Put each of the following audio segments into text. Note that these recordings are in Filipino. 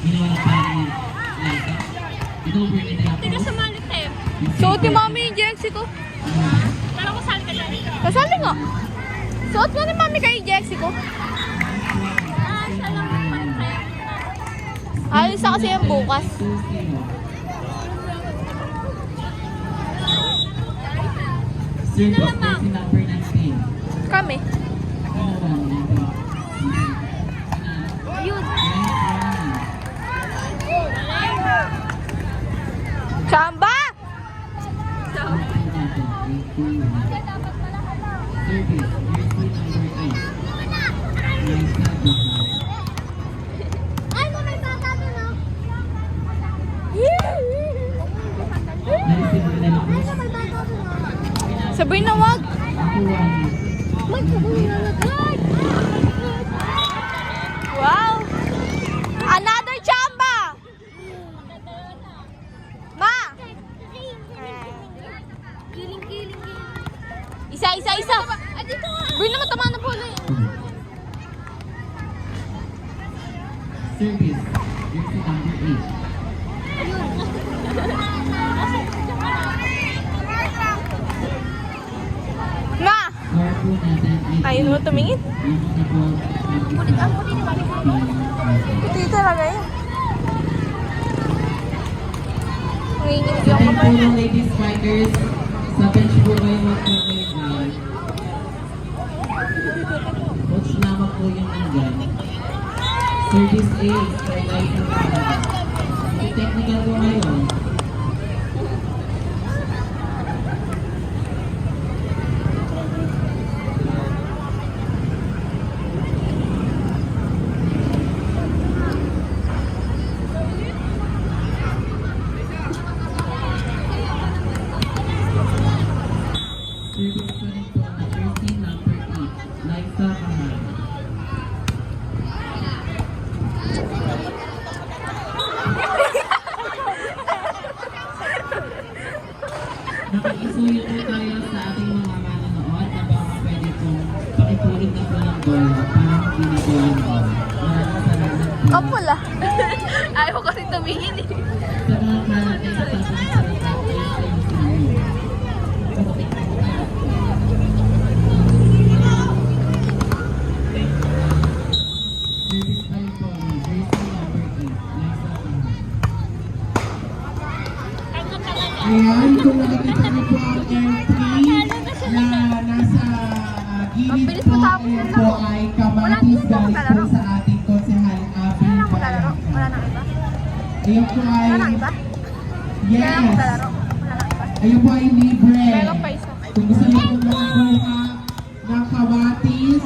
Ginawa na pa ni Liza. In-over na tayo. Tiga sa malit eh. Suot ni Mami yung jersey ko. Pero ko saan ka dyan? Kasali nga. Suot nga ni Mami kayo yung jersey ko. Siya lang naman sa'yo. Alis na kasi yung bukas. Sir, jersey number 19. Kami. Yun. Chamba! Ay, may bata doon, no? Sabihin na wag. Wow! Another chamba! Ma! Kiling. Isa. Sabihin naman tama na po na yun. Service, jersey number 8. Ma! Score po natin ay Ayun mo tumingin. Puti talaga yun. Nanginginig Sa yung team po kamay. ng ladies fighters, sa bench po kayo mag-tumingin. Coach lamang po yung nandyan. Service A, skylight po natin. Technical po ngayon. Service po rin po na jersey number 8, Liza Mahal. Nakikisuyo po tayo sa ating mga manonood na baka pwede pong pakipulot na po ng bola para hindi na po yung ball. Maraming salamat po. Oh, pula. Ayaw ko kasi tumingin eh. Sa mga kalat ay kasama ng salita ay sa iyo sa iyo. Kumatik po tayo. Service tayo po ng jersey number 8, Liza Mahal. Ayan, kung nakikita niyo po ang M3 na nasa gilid Mabilis po, matapos ayan yun po lang. ay kamatis galing po sa ating konsehal Abby Kailan ko lalaro? Wala nang iba? Ayun po ay, Wala nang iba? Kailan ko yes, lalaro? Wala nang iba? ayun po ay libre. Meron pa isa. Kung gusto niyo po makakuha ng kamatis,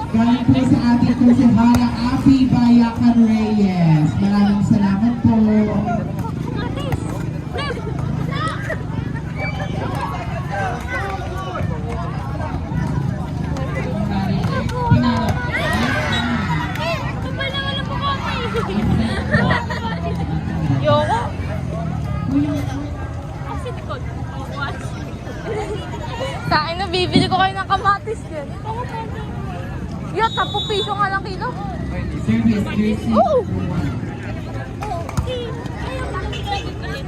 galing po sa ating konsehala Abby Bayacan Reyes. Maraming salamat po. Pinalap. Kapal naman ang mukha ko eh. Yoko. Kasi tikot. Watch. Sa akin na bibili ko kayo ng kamatis din. Yo, 10 piso nga lang kilo. Service jersey Oo. number 1. Ayaw ka nang ulit.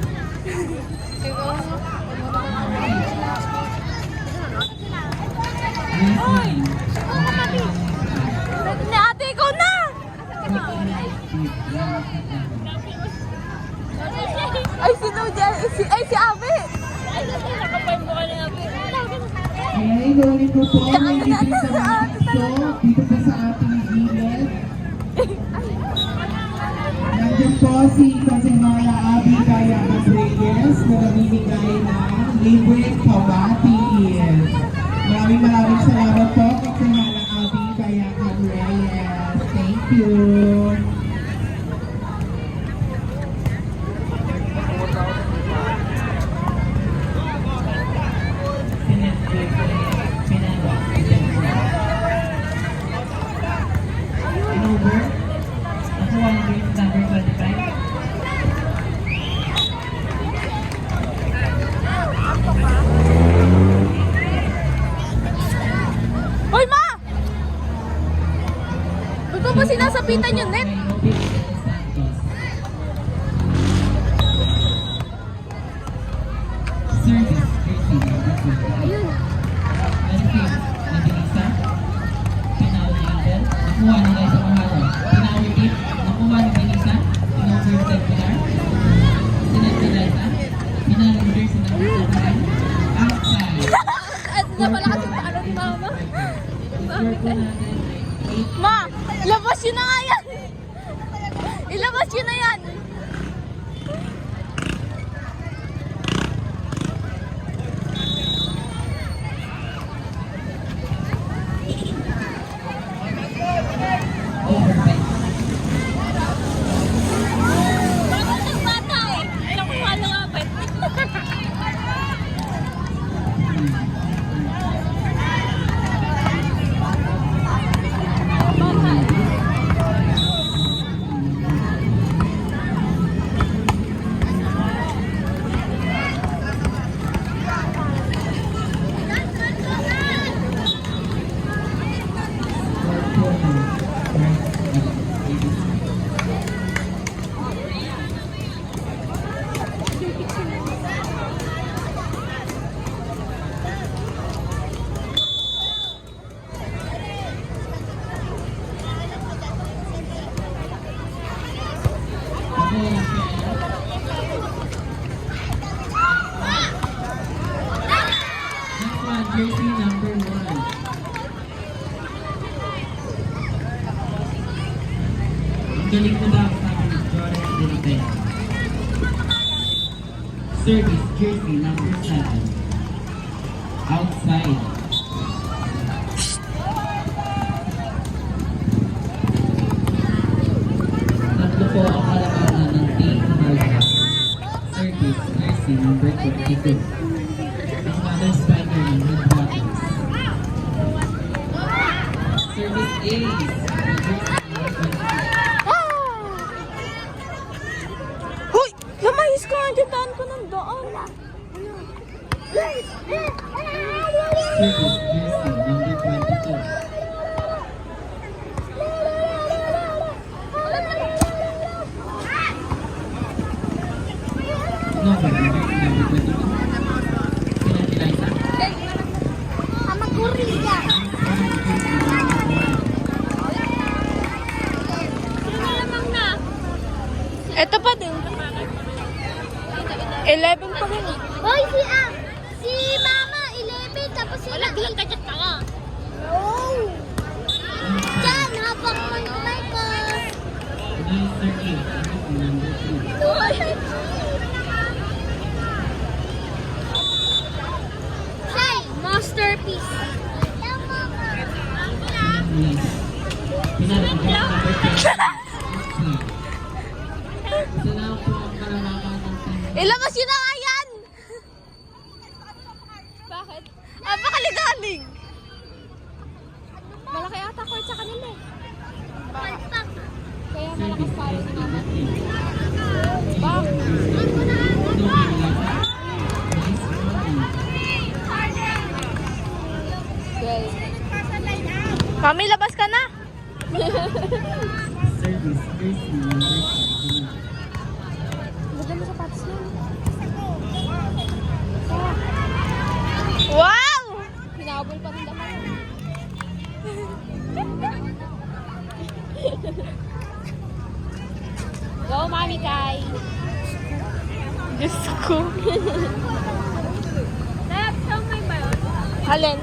Ni ate, ikaw na! Ay, sino dyan? Si Abe! Nakapay mo ka na natin. Ayan, inulit po po ang Ano na, libre sa sa mga atin piso dito po sa ating gilid. Nandun po si Konsehala Abby Bayacan Reyes na namimigay ng libre kamatis. Maraming salamat po, Konsehala Abby Bayacan Reyes. Thank you. Over. Nakuha ng jersey number 25. Hoy, ma! Ba't mo ba sinasabitan yun, ne? Ilabas yun na yan. Oh, perfect. Bakit ang bata eh? Nakuha lang ako eh. Next one, jersey number 1. Ang galing mo daw sa akin, Jordan Dinapel. Service, jersey number 7. Outside. Tatlo po ang kalapatan ng team Marga. Service, jersey number 22. Ang mother spider ng Red Buttons. Service Ace, jersey number 22. Hoy! Lamayos ko nga dyan. Daan ko ng daan. Service, jersey number 22. Number 22. Pinag-Eliza. Sino lamang na? Ito pa din. 11 pa rin. Hoy, si Mama, 11, tapos si Laglag ka dyan ka. Oh! Diyan, habang mag-like ko. Number 8. Number 2. Say, masterpiece. Pinag-Eliza. Number 10. Isa lang po ang kalalaman ng team. Ilabas yun na nga yan! Bakit? Napakaligalig! Malaki ata court sa kanila eh. Palpak. Kaya Service, jersey number 3. Bak! Mami, labas ka na! Service, jersey number 2. Lagyan mo sapatos na. Wow! Hinabol pa rin naman. Go, Mami Kai. Diyos ko. Lab, may ba yun? Halin?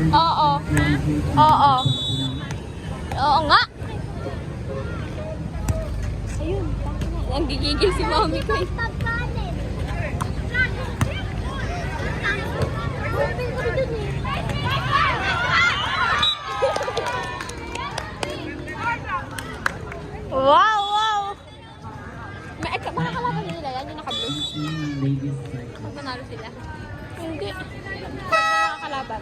Oo. Oo. Oo nga. Ayun. Ang gigigil si Mami Kai. Pagkanin. Wow, wow. Mga kalaban nila yan, yung naka-blue. Ladies side. Pag nanalo sila. Hindi. Mga kalaban.